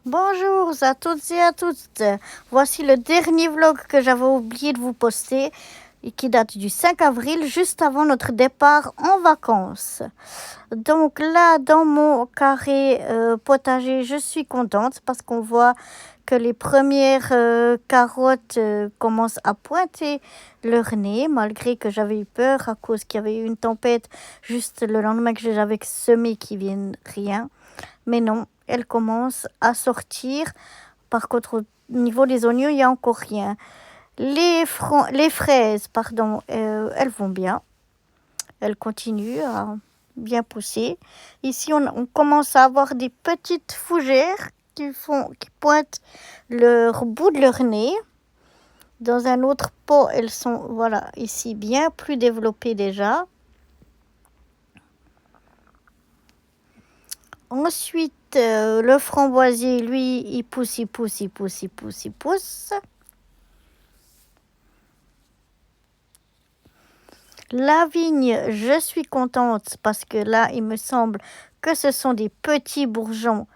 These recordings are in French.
Bonjour à toutes et à tous. Voici le dernier vlog que j'avais oublié de vous poster et qui date du 5 avril, juste avant notre départ en vacances. Donc là, dans mon carré potager, je suis contente parce qu'on voit que les premières carottes commencent à pointer leur nez, malgré que j'avais eu peur à cause qu'il y avait eu une tempête juste le lendemain que j'avais semé qui vienne rien. Mais non, elles commencent à sortir. Par contre, au niveau des oignons, il n'y a encore rien. Les fraises, pardon, elles vont bien. Elles continuent à bien pousser. Ici, on commence à avoir des petites fougères qui pointent leur bout de leur nez. Dans un autre pot, elles sont, voilà, ici, bien plus développées déjà. Ensuite, le framboisier, lui, il pousse, il pousse, il pousse, il pousse, il pousse. La vigne, je suis contente parce que là, il me semble que ce sont des petits bourgeons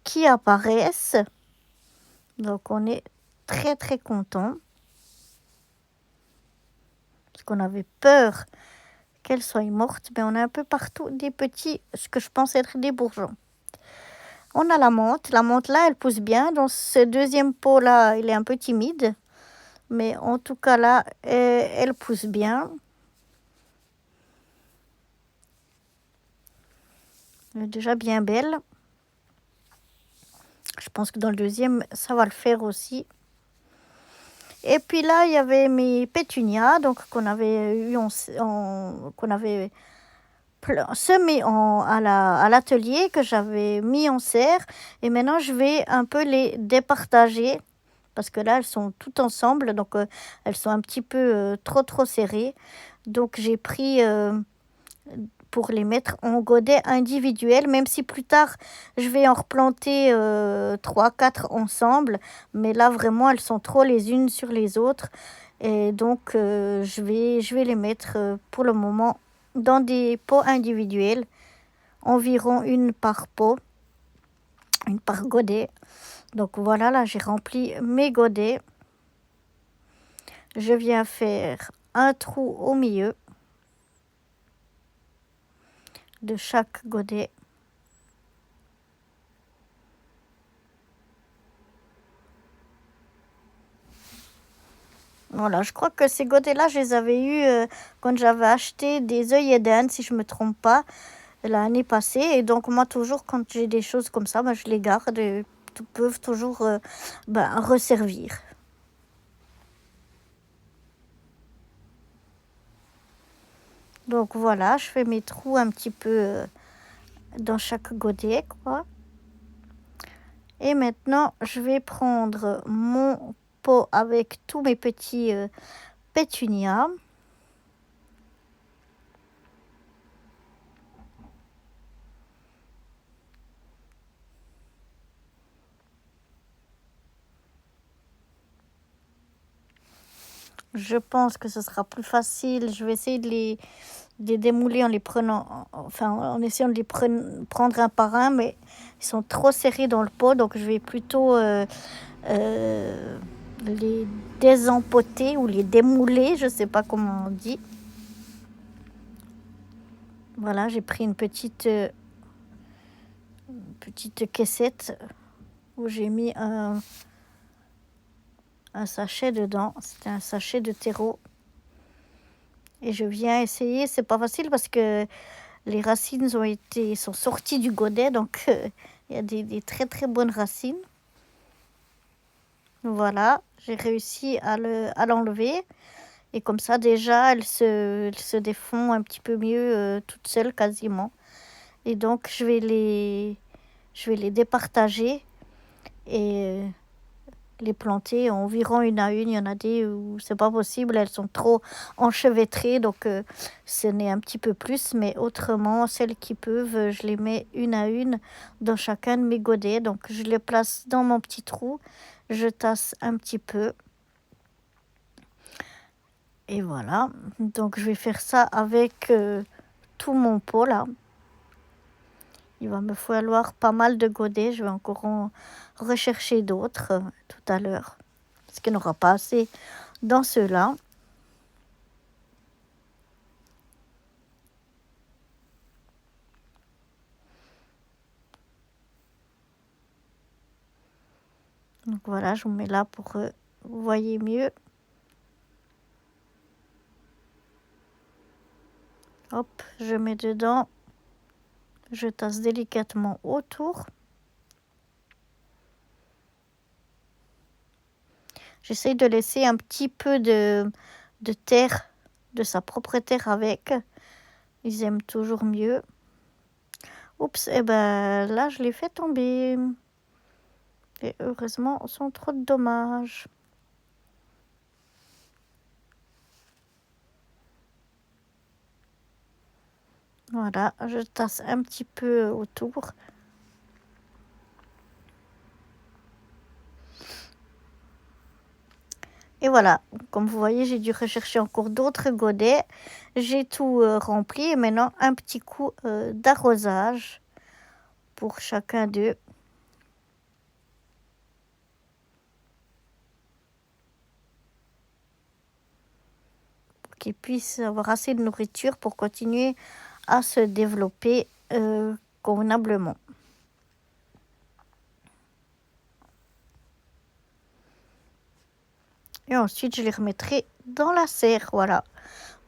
qui apparaissent. Donc, on est très, très content. Parce qu'on avait peur qu'elles soient mortes. Mais on a un peu partout des petits, ce que je pense être des bourgeons. On a la menthe. La menthe, là, elle pousse bien. Dans ce deuxième pot-là, il est un peu timide. Mais en tout cas, là, elle pousse bien. Elle est déjà bien belle. Je pense que dans le deuxième, ça va le faire aussi. Et puis là, il y avait mes pétunias, donc qu'on avait eu qu'on avait semé à l'atelier, que j'avais mis en serre. Et maintenant, je vais un peu les départager parce que là, elles sont toutes ensemble, donc elles sont un petit peu trop serrées. Donc j'ai pris pour les mettre en godet individuel, même si plus tard je vais en replanter 3-4 ensemble, mais là vraiment elles sont trop les unes sur les autres, et donc je vais les mettre pour le moment dans des pots individuels, environ une par pot, une par godet. Donc voilà, là j'ai rempli mes godets, je viens faire un trou au milieu de chaque godet. Voilà, je crois que ces godets-là, je les avais eus quand j'avais acheté des œillets d'Inde, si je ne me trompe pas, l'année passée. Et donc, moi, toujours, quand j'ai des choses comme ça, je les garde et peuvent toujours resservir. Donc, voilà, je fais mes trous un petit peu dans chaque godet, quoi. Et maintenant, je vais prendre mon pot avec tous mes petits pétunias. Je pense que ce sera plus facile. Je vais essayer de les démouler en les prenant, en essayant de les prendre un par un, mais ils sont trop serrés dans le pot, donc je vais plutôt les désempoter ou les démouler, je ne sais pas comment on dit. Voilà, j'ai pris une petite caissette où j'ai mis un sachet dedans. C'était un sachet de terreau. Et je viens essayer, c'est pas facile parce que les racines sont sorties du godet, donc il y a des très très bonnes racines. Voilà, j'ai réussi à l'enlever. Et comme ça, déjà, elles se défont un petit peu mieux toutes seules quasiment. Et donc, je vais les départager et les planter environ une à une. Il y en a des où c'est pas possible, elles sont trop enchevêtrées, donc ce n'est un petit peu plus. Mais autrement, celles qui peuvent, je les mets une à une dans chacun de mes godets. Donc je les place dans mon petit trou, je tasse un petit peu. Et voilà, donc je vais faire ça avec tout mon pot là. Il va me falloir pas mal de godets. Je vais encore en rechercher d'autres tout à l'heure. Parce qu'il n'y en aura pas assez dans ceux-là. Donc voilà, je vous mets là pour que vous voyez mieux. Hop, je mets dedans. Je tasse délicatement autour. J'essaye de laisser un petit peu de terre, de sa propre terre avec. Ils aiment toujours mieux. Oups, et ben là, je l'ai fait tomber. Et heureusement, sans trop de dommages. Voilà, je tasse un petit peu autour. Et voilà, comme vous voyez, j'ai dû rechercher encore d'autres godets. J'ai tout rempli et maintenant un petit coup d'arrosage pour chacun d'eux. Pour qu'ils puissent avoir assez de nourriture pour continuer à se développer convenablement. Et ensuite, je les remettrai dans la serre, voilà,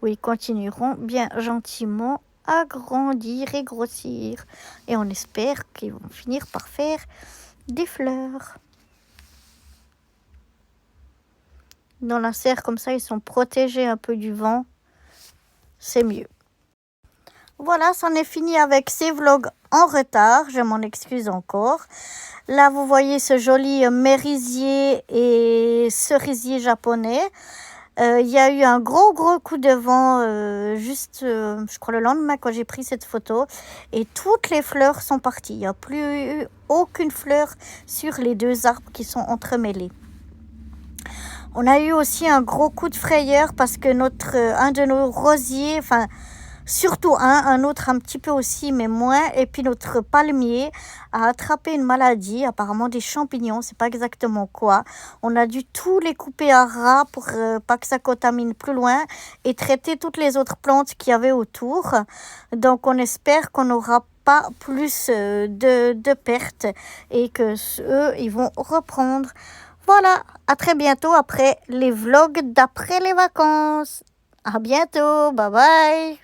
où ils continueront bien gentiment à grandir et grossir. Et on espère qu'ils vont finir par faire des fleurs. Dans la serre, comme ça, ils sont protégés un peu du vent. C'est mieux. Voilà, c'en est fini avec ces vlogs en retard. Je m'en excuse encore. Là, vous voyez ce joli merisier et cerisier japonais. Il y a eu un gros coup de vent juste, je crois, le lendemain quand j'ai pris cette photo. Et toutes les fleurs sont parties. Il n'y a plus eu aucune fleur sur les deux arbres qui sont entremêlés. On a eu aussi un gros coup de frayeur parce que un de nos rosiers, enfin surtout un autre un petit peu aussi mais moins, et puis notre palmier a attrapé une maladie, apparemment des champignons, c'est pas exactement quoi. On a dû tous les couper à ras pour pas que ça contamine plus loin et traiter toutes les autres plantes qu'il y avait autour. Donc on espère qu'on n'aura pas plus de pertes et que eux ils vont reprendre. Voilà, à très bientôt après les vlogs d'après les vacances. À bientôt, bye bye.